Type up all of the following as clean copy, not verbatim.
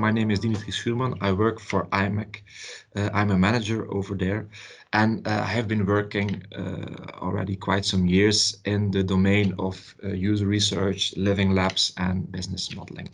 My name is Dimitri Schuurman. I work for IMEC. I'm a manager over there, and I have been working already quite some years in the domain of user research, living labs, and business modeling.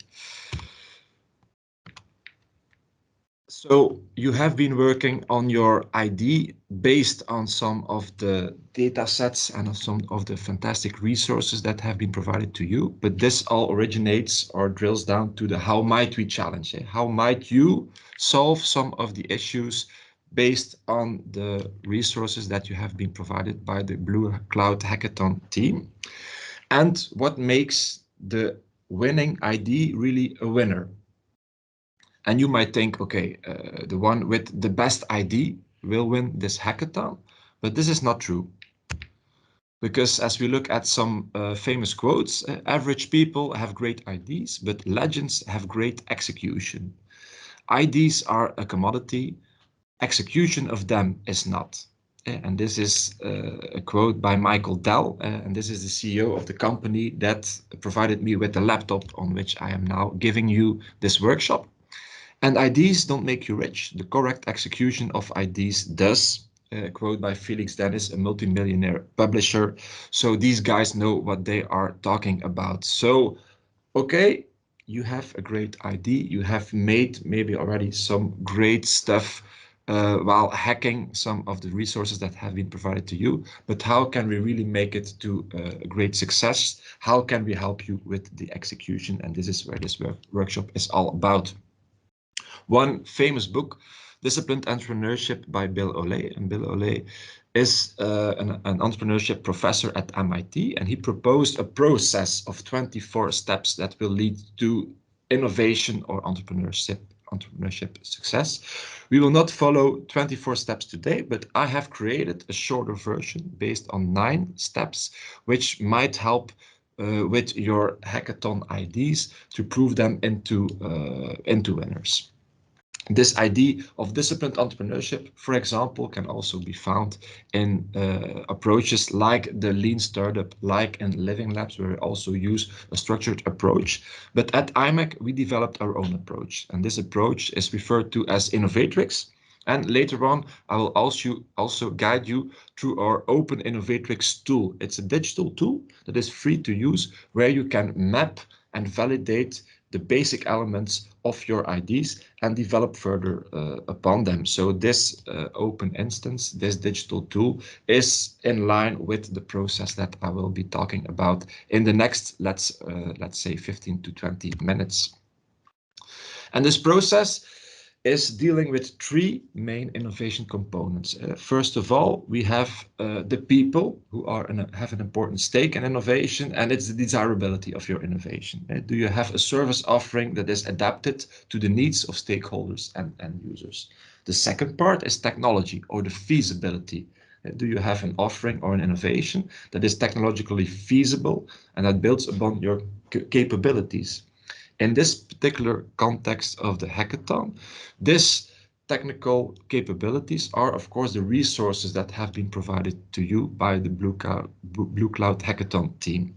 So you have been working on your ID based on some of the data sets and on some of the fantastic resources that have been provided to you. But this all originates or drills down to the how might we challenge it? How might you solve some of the issues based on the resources that you have been provided by the Blue-Cloud Hackathon team? And what makes the winning ID really a winner? And you might think, okay, the one with the best ID will win this hackathon, but this is not true. Because as we look at some famous quotes, average people have great IDs, but legends have great execution. IDs are a commodity, execution of them is not. And this is a quote by Michael Dell, and this is the CEO of the company that provided me with the laptop on which I am now giving you this workshop. And IDs don't make you rich. The correct execution of IDs does. Quote by Felix Dennis, a multimillionaire publisher. So these guys know what they are talking about. So, okay, you have a great ID. You have made maybe already some great stuff while hacking some of the resources that have been provided to you. But how can we really make it to a great success? How can we help you with the execution? And this is where this workshop is all about. One famous book, Disciplined Entrepreneurship by Bill O'Leary. And Bill O'Leary is an entrepreneurship professor at MIT, and he proposed a process of 24 steps that will lead to innovation or entrepreneurship success. We will not follow 24 steps today, but I have created a shorter version based on 9 steps, which might help with your hackathon IDs to prove them into winners. This idea of disciplined entrepreneurship, for example, can also be found in approaches like the lean startup, like in living labs, where we also use a structured approach. But at IMEC, we developed our own approach, and this approach is referred to as innovatrix. And later on, I will also guide you through our open innovatrix tool. It's a digital tool that is free to use, where you can map and validate the basic elements of your IDs and develop further upon them. So this open instance, this digital tool, is in line with the process that I will be talking about in the next, let's say 15 to 20 minutes. And this process is dealing with 3 main innovation components. First of all, we have the people who have an important stake in innovation, and it's the desirability of your innovation. Do you have a service offering that is adapted to the needs of stakeholders and end users? The second part is technology, or the feasibility. Do you have an offering or an innovation that is technologically feasible and that builds upon your capabilities? In this particular context of the hackathon, these technical capabilities are, of course, the resources that have been provided to you by the Blue-Cloud Hackathon team.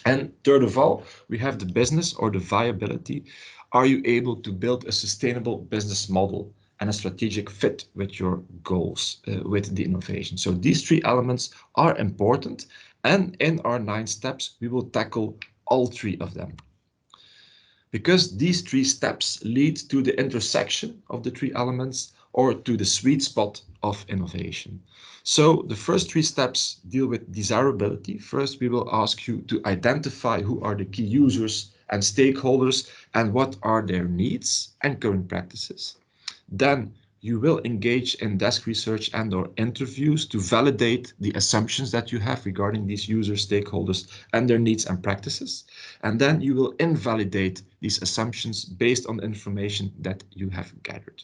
And third of all, we have the business or the viability. Are you able to build a sustainable business model and a strategic fit with your goals, with the innovation? So these 3 elements are important, and in our 9 steps, we will tackle all 3 of them. Because these 3 steps lead to the intersection of the 3 elements or to the sweet spot of innovation. So the first 3 steps deal with desirability. First, we will ask you to identify who are the key users and stakeholders and what are their needs and current practices. Then you will engage in desk research and/or interviews to validate the assumptions that you have regarding these users, stakeholders, and their needs and practices. And then you will invalidate these assumptions based on the information that you have gathered.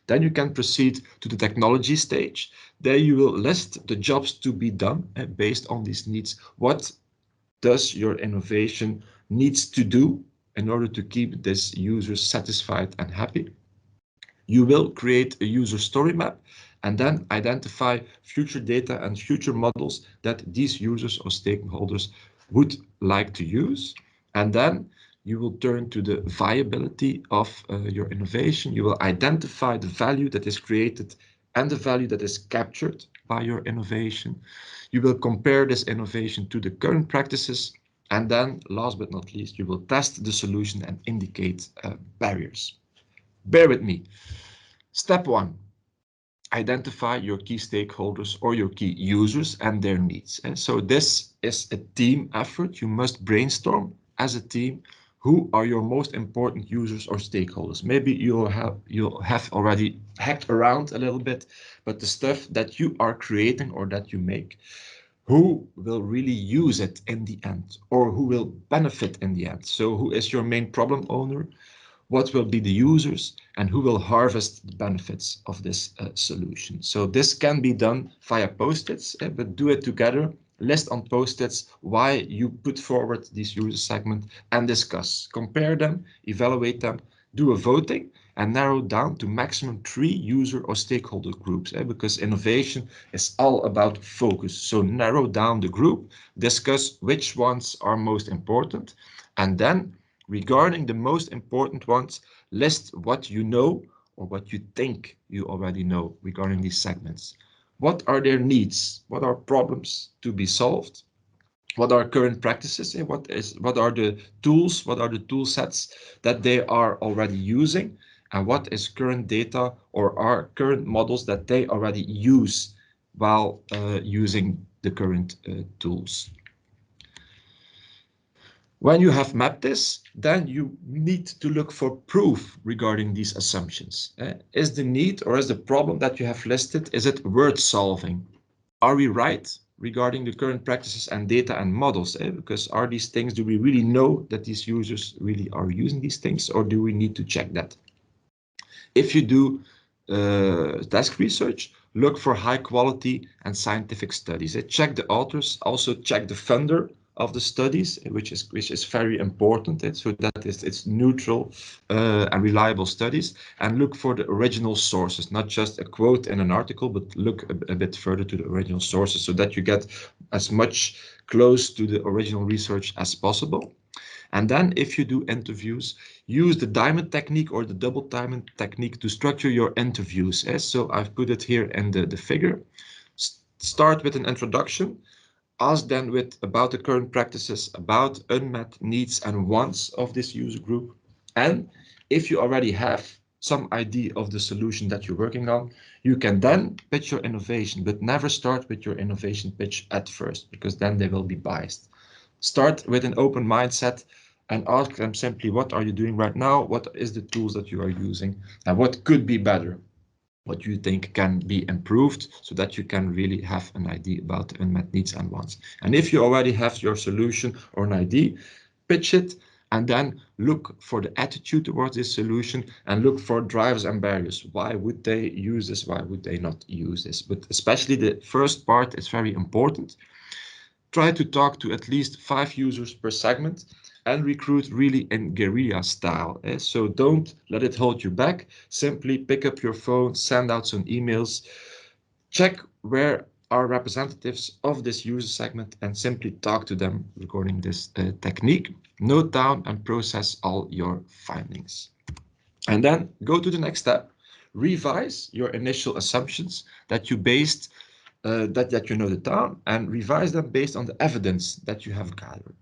Then you can proceed to the technology stage. There you will list the jobs to be done based on these needs. What does your innovation needs to do in order to keep these users satisfied and happy? You will create a user story map and then identify future data and future models that these users or stakeholders would like to use. And then You will turn to the viability of your innovation. You will identify the value that is created and the value that is captured by your innovation. You will compare this innovation to the current practices. And then, last but not least, you will test the solution and indicate barriers. Bear with me. Step one, identify your key stakeholders or your key users and their needs. And so this is a team effort. You must brainstorm as a team. Who are your most important users or stakeholders? Maybe you'll have already hacked around a little bit, but the stuff that you are creating or that you make, who will really use it in the end, or who will benefit in the end? So who is your main problem owner? What will be the users, and who will harvest the benefits of this solution? So this can be done via post-its, but do it together. List on post-its why you put forward this user segment and discuss. Compare them, evaluate them, do a voting, and narrow down to maximum 3 user or stakeholder groups, because innovation is all about focus. So narrow down the group, discuss which ones are most important, and then regarding the most important ones, list what you know or what you think you already know regarding these segments. What are their needs? What are problems to be solved? What are current practices? What are the tools? What are the tool sets that they are already using? And what is current data or are current models that they already use while using the current tools? When you have mapped this, then you need to look for proof regarding these assumptions. Is the need or is the problem that you have listed, is it worth solving? Are we right regarding the current practices and data and models? Because are these things, do we really know that these users really are using these things, or do we need to check that? If you do task research, look for high quality and scientific studies. Check the authors, also check the funder of the studies, which is very important, so that it's neutral and reliable studies, and look for the original sources, not just a quote in an article, but look a bit further to the original sources so that you get as much close to the original research as possible. And then if you do interviews, use the diamond technique or the double diamond technique to structure your interviews. So I've put it here in the figure. Start with an introduction. Ask them about the current practices, about unmet needs and wants of this user group. And if you already have some idea of the solution that you're working on, you can then pitch your innovation, but never start with your innovation pitch at first, because then they will be biased. Start with an open mindset and ask them simply, what are you doing right now? What is the tools that you are using? And what could be better? What you think can be improved so that you can really have an idea about the unmet needs and wants. And if you already have your solution or an idea, pitch it and then look for the attitude towards this solution and look for drivers and barriers. Why would they use this? Why would they not use this? But especially the first part is very important. Try to talk to at least 5 users per segment and recruit really in guerrilla style. So don't let it hold you back. Simply pick up your phone, send out some emails, check where are representatives of this user segment and simply talk to them regarding this technique. Note down and process all your findings. And then go to the next step. Revise your initial assumptions that you based that you noted down, and revise them based on the evidence that you have gathered.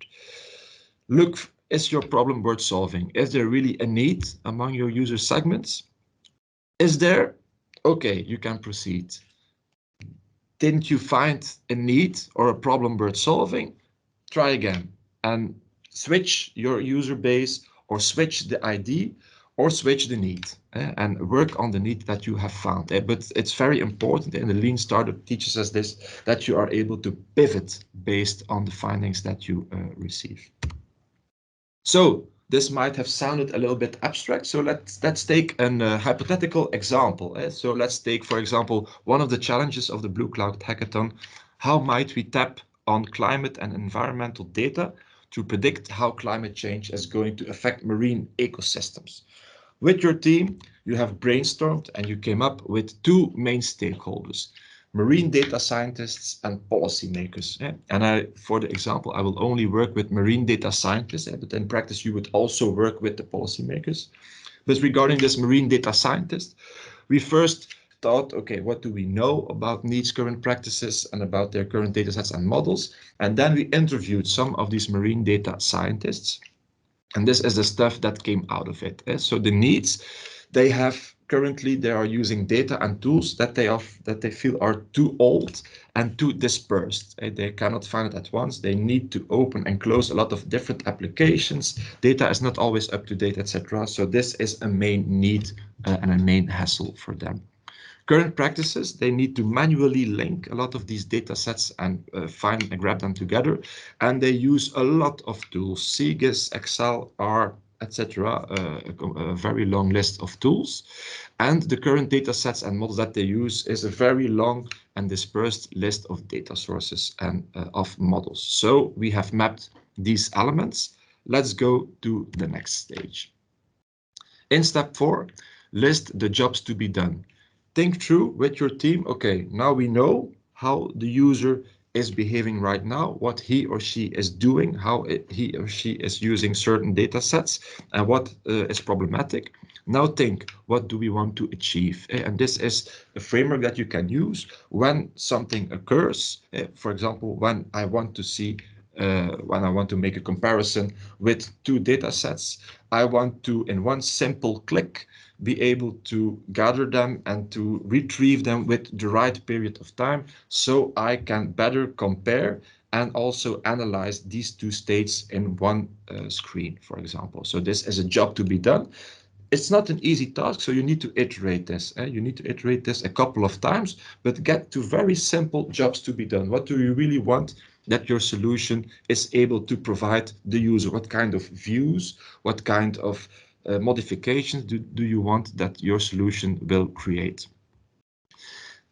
Look, is your problem worth solving? Is there really a need among your user segments? Is there? Okay, you can proceed. Didn't you find a need or a problem worth solving? Try again and switch your user base or switch the ID or switch the need and work on the need that you have found. But it's very important, and the Lean Startup teaches us this, that you are able to pivot based on the findings that you receive. So this might have sounded a little bit abstract. So let's take a hypothetical example. So let's take, for example, one of the challenges of the Blue-Cloud Hackathon. How might we tap on climate and environmental data to predict how climate change is going to affect marine ecosystems? With your team, you have brainstormed and you came up with 2 main stakeholders. marine data scientists and policymakers. And for the example, I will only work with marine data scientists, but in practice you would also work with the policymakers. But regarding this marine data scientist, we first thought, okay, what do we know about NEED's current practices and about their current data sets and models? And then we interviewed some of these marine data scientists. And this is the stuff that came out of it. So the NEEDs, they are using data and tools that they feel are too old and too dispersed. They cannot find it at once. They need to open and close a lot of different applications. Data is not always up to date, etc. So this is a main need and a main hassle for them. Current practices, they need to manually link a lot of these data sets and find and grab them together. And they use a lot of tools, CGIS, Excel, R, etc., a very long list of tools. And the current data sets and models that they use is a very long and dispersed list of data sources and of models. So we have mapped these elements. Let's go to the next stage. In step 4, list the jobs to be done. Think through with your team, okay, now we know how the user is behaving right now, what he or she is doing, how he or she is using certain data sets, and what is problematic. Now think, what do we want to achieve? And this is a framework that you can use when something occurs. For example, when I want to make a comparison with two data sets, I want to, in one simple click, be able to gather them and to retrieve them with the right period of time, so I can better compare and also analyze these two states in one screen, for example. So this is a job to be done. It's not an easy task, so you need to iterate this. You need to iterate this a couple of times, but get to very simple jobs to be done. What do you really want that your solution is able to provide the user? What kind of views, what kind of modifications do you want that your solution will create?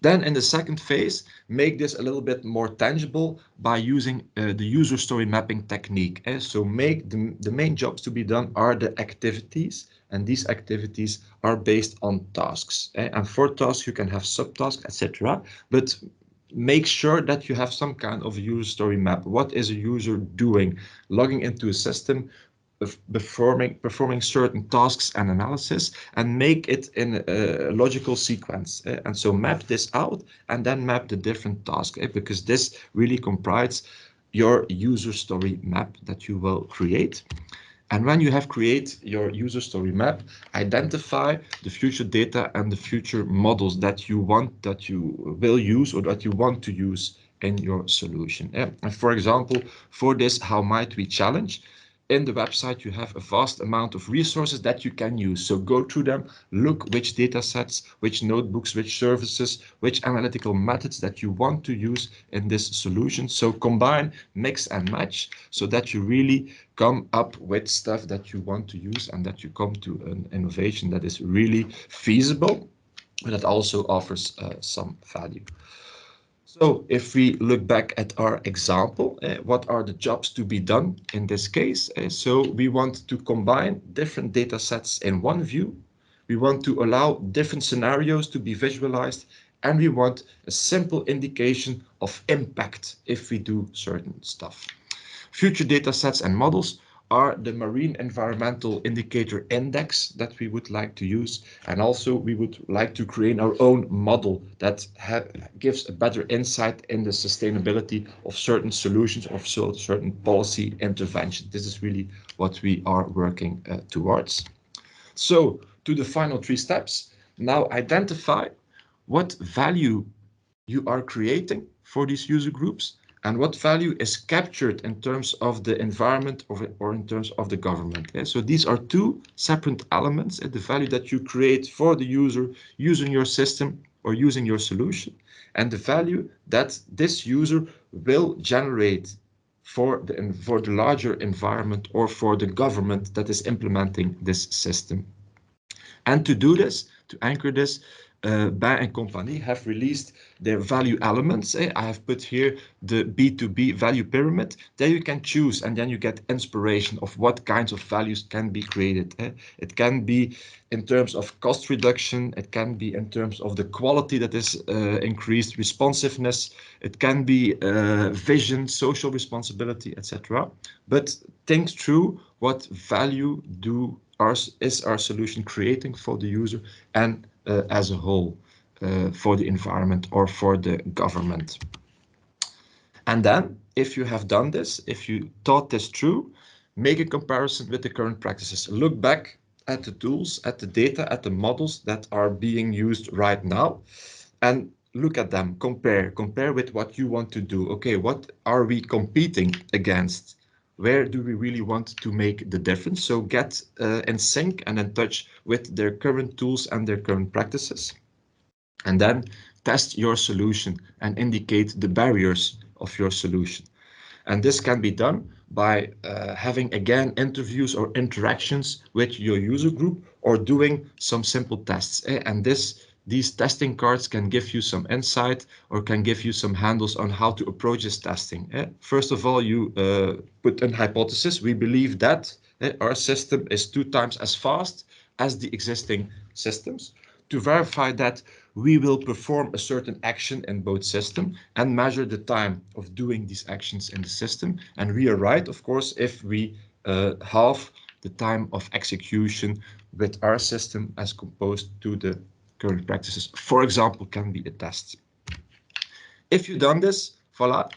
Then in the second phase, make this a little bit more tangible by using the user story mapping technique. So make the main jobs to be done are the activities, and these activities are based on tasks. And for tasks, you can have subtasks, etc. But make sure that you have some kind of user story map. What is a user doing? Logging into a system, performing certain tasks and analysis, and make it in a logical sequence. And so map this out and then map the different tasks, because this really comprises your user story map that you will create. And when you have created your user story map, identify the future data and the future models that you will use or that you want to use in your solution. And for example, for this, how might we challenge? In the website, you have a vast amount of resources that you can use. So go through them, look which data sets, which notebooks, which services, which analytical methods that you want to use in this solution. So combine, mix and match so that you really come up with stuff that you want to use and that you come to an innovation that is really feasible, but that also offers some value. So if we look back at our example, what are the jobs to be done in this case? So we want to combine different data sets in one view. We want to allow different scenarios to be visualized, and we want a simple indication of impact if we do certain stuff. Future data sets and models are the Marine Environmental Indicator Index that we would like to use. And also we would like to create our own model that gives a better insight in the sustainability of certain solutions or certain policy interventions. This is really what we are working towards. So to the final 3 steps, now identify what value you are creating for these user groups and what value is captured in terms of the environment or in terms of the government. So these are 2 separate elements, the value that you create for the user using your system or using your solution, and the value that this user will generate for the larger environment or for the government that is implementing this system. And to do this, to anchor this, Bain & Company have released their value elements. I have put here the B2B value pyramid. There you can choose, and then you get inspiration of what kinds of values can be created. It can be in terms of cost reduction, it can be in terms of the quality that is increased, responsiveness, it can be vision, social responsibility, etc. But think through what value is our solution creating for the user and as a whole, for the environment or for the government. And then, if you have done this, if you thought this through, make a comparison with the current practices. Look back at the tools, at the data, at the models that are being used right now, and look at them, compare with what you want to do. Okay, what are we competing against? Where do we really want to make the difference? So get in sync and in touch with their current tools and their current practices. And then test your solution and indicate the barriers of your solution. And this can be done by having, again, interviews or interactions with your user group or doing some simple tests. And these testing cards can give you some insight or can give you some handles on how to approach this testing. First of all, you put a hypothesis. We believe that our system is 2 times as fast as the existing systems. To verify that, we will perform a certain action in both systems and measure the time of doing these actions in the system. And we are right, of course, if we halve the time of execution with our system as composed to the current practices. For example, can be a test. If you've done this, voila,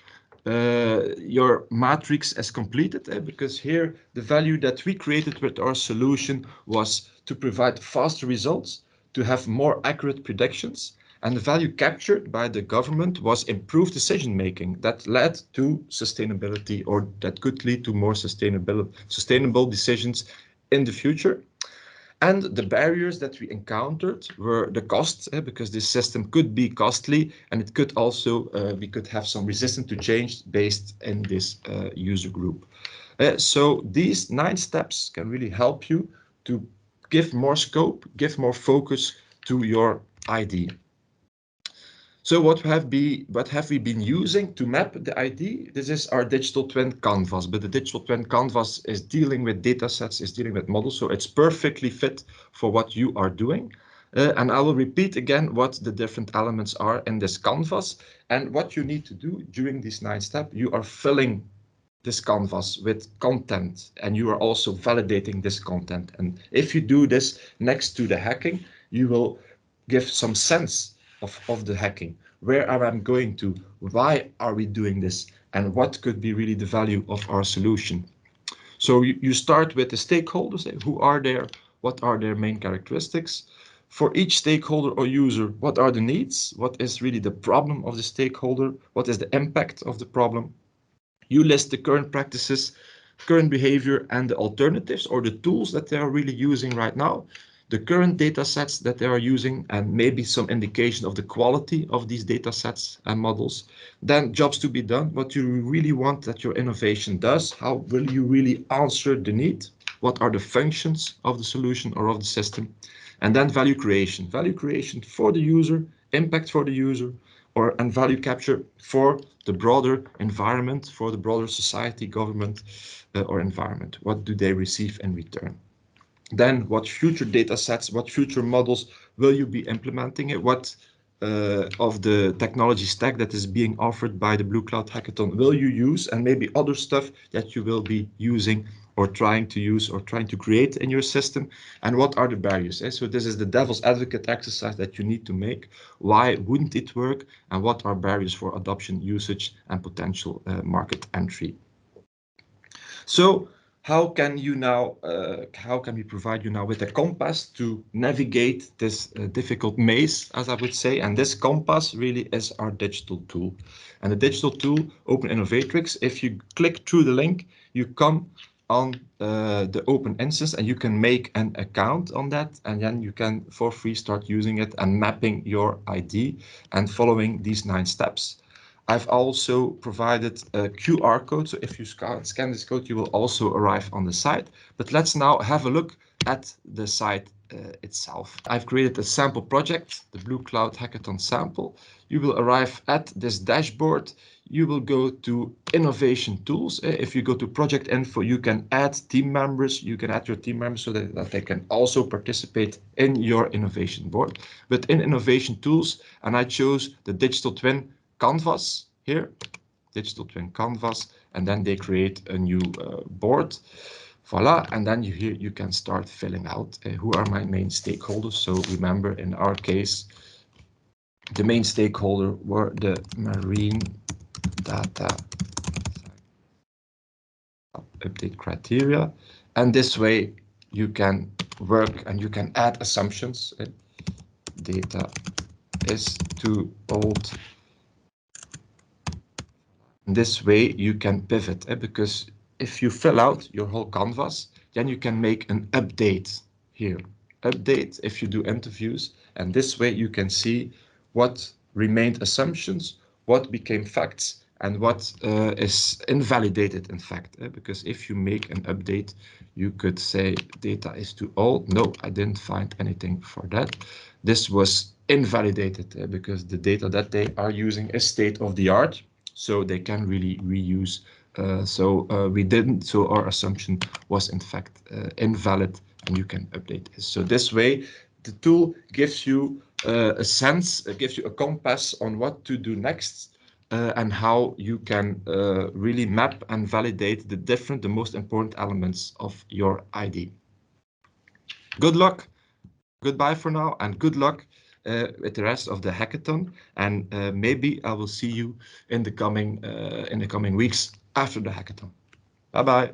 your matrix is completed, because here the value that we created with our solution was to provide faster results, to have more accurate predictions, and the value captured by the government was improved decision making that led to sustainability, or that could lead to more sustainable decisions in the future. And the barriers that we encountered were the costs, because this system could be costly, and it could also, we could have some resistance to change based in this user group. So these 9 steps can really help you to give more scope, give more focus to your idea. So what have we been using to map the ID? This is our digital twin canvas, but the digital twin canvas is dealing with data sets, is dealing with models, so it's perfectly fit for what you are doing. And I will repeat again what the different elements are in this canvas, and what you need to do during these 9 steps. You are filling this canvas with content, and you are also validating this content. And if you do this next to the hacking, you will give some sense of the hacking. Where am I going to? Why are we doing this? And what could be really the value of our solution? So you start with the stakeholders. Who are there? What are their main characteristics? For each stakeholder or user, what are the needs? What is really the problem of the stakeholder? What is the impact of the problem? You list the current practices, current behavior, and the alternatives or the tools that they are really using right now, the current data sets that they are using, and maybe some indication of the quality of these data sets and models. Then jobs to be done, what you really want that your innovation does, how will you really answer the need, what are the functions of the solution or of the system, and then value creation for the user, impact for the user, and value capture for the broader environment, for the broader society, government, or environment. What do they receive in return? Then what future data sets, what future models will you be implementing? What of the technology stack that is being offered by the Blue-Cloud Hackathon will you use, and maybe other stuff that you will be using or trying to use or trying to create in your system, and what are the barriers? So this is the devil's advocate exercise that you need to make. Why wouldn't it work, and what are barriers for adoption, usage, and potential market entry? So how can we provide you now with a compass to navigate this difficult maze, as I would say? And this compass really is our digital tool. And the digital tool, Open Innovatrix, if you click through the link, you come on the open instance, and you can make an account on that, and then you can for free start using it and mapping your ID and following these 9 steps. I've also provided a QR code, so if you scan this code, you will also arrive on the site. But let's now have a look at the site itself. I've created a sample project, the Blue-Cloud Hackathon sample. You will arrive at this dashboard. You will go to innovation tools. If you go to project info, you can add team members. You can add your team members so that they can also participate in your innovation board. But in innovation tools, and I chose the digital twin canvas here, digital twin canvas, and then they create a new board. Voila, and then here you can start filling out who are my main stakeholders. So remember, in our case, the main stakeholder were the marine data update criteria. And this way you can work and you can add assumptions. Data is too old. This way you can pivot, because if you fill out your whole canvas, then you can make an update here. Update if you do interviews, and this way you can see what remained assumptions, what became facts, and what is invalidated in fact. Because if you make an update, you could say data is too old. No, I didn't find anything for that. This was invalidated because the data that they are using is state of the art. So they can really reuse. We didn't. So our assumption was in fact invalid, and you can update this. So this way, the tool gives you a sense, gives you a compass on what to do next, and how you can really map and validate the most important elements of your ID. Good luck. Goodbye for now, and good luck with the rest of the hackathon. And maybe I will see you in the coming weeks after the hackathon. Bye bye.